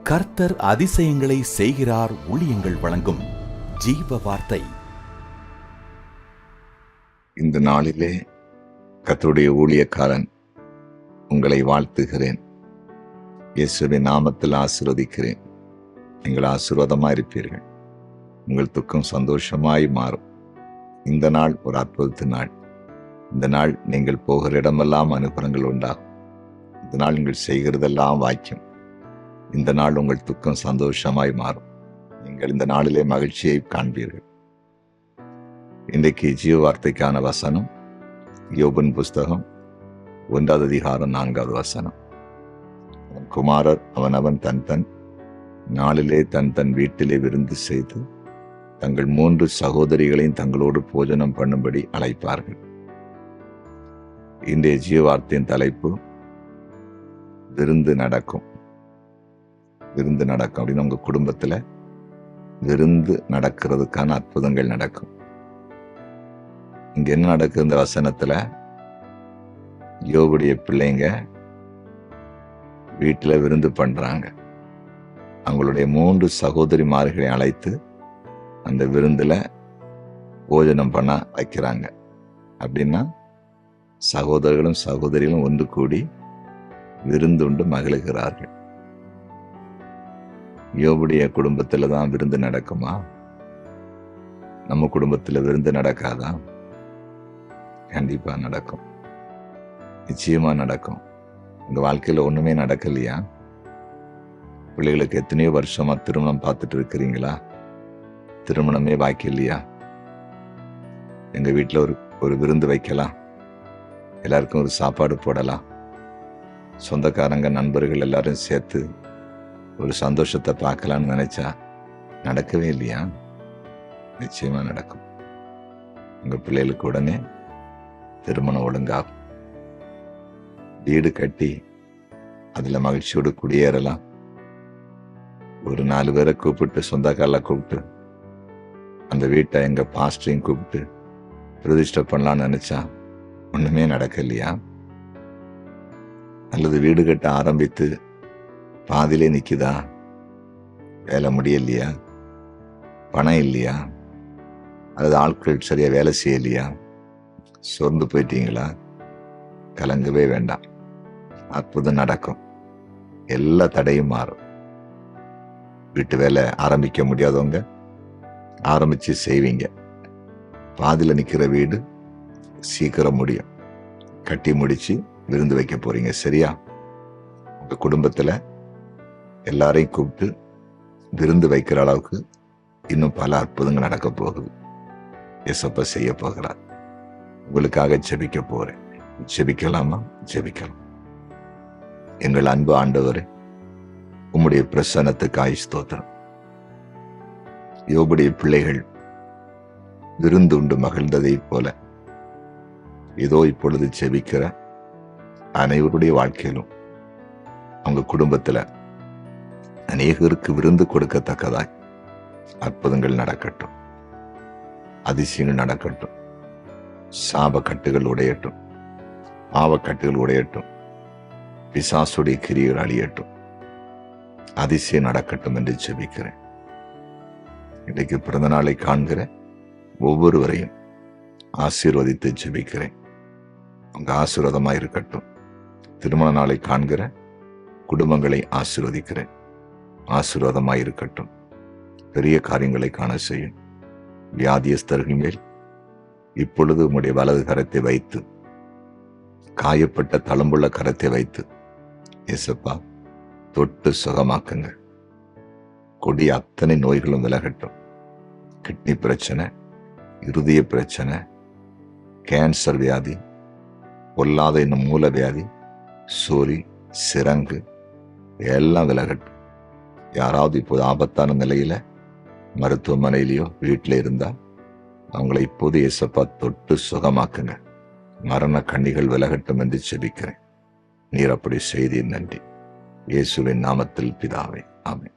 கர்த்தர் அதிசயங்களை செய்கிறார். ஊழியங்கள் வழங்கும் ஜீவ வார்த்தை. இந்த நாளிலே கர்த்தருடைய ஊழியக்காரன் உங்களை வாழ்த்துகிறேன். இயேசுவின் நாமத்தில் ஆசீர்வதிக்கிறேன். நீங்கள் ஆசீர்வாதமாய் இருப்பீர்கள். உங்கள் துக்கம் சந்தோஷமாய் மாறும். இந்த நாள் ஒரு அற்புதத்தின் நாள். இந்த நாள் நீங்கள் போகிற இடமெல்லாம் அனுகூலங்கள் உண்டாகும். இந்த நாள் நீங்கள் செய்கிறதெல்லாம் வாய்க்கும். இந்த நாள் உங்கள் துக்கம் சந்தோஷமாய் மாறும். நீங்கள் இந்த நாளிலே மகிழ்ச்சியை காண்பீர்கள். இன்றைக்கு ஜீவ வார்த்தைக்கான வசனம் யோபின் புஸ்தகம் 1 அதிகாரம் 4 வசனம். குமாரர் அவனவன் தன் நாளிலே தன் வீட்டிலே விருந்து செய்து தங்கள் 3 சகோதரிகளையும் தங்களோடு போஜனம் பண்ணும்படி அழைப்பார்கள். இன்றைய ஜீவ வார்த்தையின் தலைப்பு விருந்து நடக்கும். விருந்து நடக்கும் அப்படின்னு உங்க குடும்பத்துல விருந்து நடக்கிறதுக்கான அற்புதங்கள் நடக்கும். இங்க என்ன நடக்குது? இந்த வசனத்துல யோபுடைய பிள்ளைங்க வீட்டுல விருந்து பண்றாங்க. அவங்களுடைய 3 சகோதரிமார்களை அழைத்து அந்த விருந்துல போஜனம் பண்ண வைக்கிறாங்க. அப்படின்னா சகோதரர்களும் சகோதரிகளும் ஒன்று கூடி விருந்துண்டு மகிழுகிறார்கள். யோபுடைய குடும்பத்துல தான் விருந்து நடக்குமா? நம்ம குடும்பத்துல விருந்து நடக்காதா? கண்டிப்பா நடக்கும். நிச்சயமா நடக்கும். உங்க வாழ்க்கையில ஒண்ணுமே நடக்கலையா? பிள்ளைகளுக்கு எத்தனையோ வருஷமா திருமணம் பார்த்துட்டு இருக்கிறீங்களா? திருமணமே பாக்கி இல்லையா? எங்க வீட்டுல ஒரு விருந்து வைக்கலாம், எல்லாருக்கும் ஒரு சாப்பாடு போடலாம், சொந்தக்காரங்க நண்பர்கள் எல்லாரும் சேர்த்து ஒரு சந்தோஷத்தை பார்க்கலான்னு நினைச்சா நடக்கவே இல்லையா? நிச்சயமா நடக்கும். உங்க பிள்ளைகளுக்கு உடனே திருமணம் ஒழுங்காகும். வீடு கட்டி அதுல மகிழ்ச்சியோடு குடியேறலாம். ஒரு 4 பேரை கூப்பிட்டு, சொந்தக்காரல கூப்பிட்டு, அந்த வீட்டை எங்க பாஸ்டரையும் கூப்பிட்டு பிரதிஷ்டை பண்ணலாம்னு நினைச்சா ஒண்ணுமே நடக்கலையா? அல்லது வீடு கட்ட ஆரம்பித்து பாதிலே நிக்குதா? வேலை முடியலையா? பணம் இல்லையா? அல்லது ஆட்கள் சரியா வேலை செய்யலையா? சோர்ந்து போயிட்டீங்களா? கலங்கவே வேண்டாம். அற்புதம் நடக்கும். எல்லா தடையும் மாறும். வீட்டு வேலை ஆரம்பிக்க முடியாதவங்க ஆரம்பிச்சு செய்வீங்க. பாதியில நிக்கிற வீடு சீக்கிரம் முடியும். கட்டி முடிச்சு விருந்து வைக்க போறீங்க. சரியா? உங்க குடும்பத்துல எல்லாரையும் கூப்பிட்டு விருந்து வைக்கிற அளவுக்கு இன்னும் பல அற்புதங்கள் நடக்க போகுது. இயேசப்பா செய்ய போகிறார். உங்களுக்காக ஜெபிக்க போறேன். ஜெபிக்கலாமா? ஜெபிக்கலாம். எங்கள் அன்பு ஆண்டவரே, உம்முடைய பிரசன்னத்துக்காய் ஸ்தோத்திரம். யோபுடைய பிள்ளைகள் விருந்து உண்டு மகிழ்ந்ததை போல ஏதோ இப்பொழுது ஜெபிக்கிற அனைவருடைய வாழ்க்கையிலும் அவங்க குடும்பத்துல அநேகருக்கு விருந்து கொடுக்கத்தக்கதாய் அற்புதங்கள் நடக்கட்டும். அதிசயங்கள் நடக்கட்டும். சாப கட்டுகள் உடையட்டும். பாவக்கட்டுகள் உடையட்டும். பிசாசுடைய கிரியைகள் அழியட்டும். அதிசயம் நடக்கட்டும் என்று ஜெபிக்கிறேன். இன்றைக்கு பிறந்த நாளை காண்கிற ஒவ்வொருவரையும் ஆசீர்வதித்து ஜெபிக்கிறேன். உங்க ஆசீர்வாதமாய் இருக்கட்டும். திருமண நாளை காண்கிற குடும்பங்களை ஆசீர்வதிக்கிறேன். ஆசீர்வாதமாய் இருக்கட்டும். பெரிய காரியங்களை காண செய்யும். வியாதியஸ்தர்கள் மேல் இப்பொழுது உம்முடைய வலது கரத்தை வைத்து, காயப்பட்ட தளம்புள்ள கரத்தை வைத்து இயேசப்பா தொட்டு சுகமாக்குங்க. கொடிய அத்தனை நோய்களும் விலகட்டும். கிட்னி பிரச்சனை, இருதய பிரச்சனை, கேன்சர் வியாதி, பொல்லாத இன்னும் மூல வியாதி, சோரி, சிரங்கு எல்லாம் விலகட்டும். யாராவது இப்போது ஆபத்தான நிலையில மருத்துவமனையிலையோ வீட்டில இருந்தா அவங்களை இப்போது இயேசப்பா தொட்டு சுகமாக்குங்க. மரண கண்ணிகள் விலகட்டும் என்று ஜெபிக்கிறேன். நீர் அப்படி செய்தீர். நன்றி. இயேசுவின் நாமத்தில் பிதாவே, ஆமென்.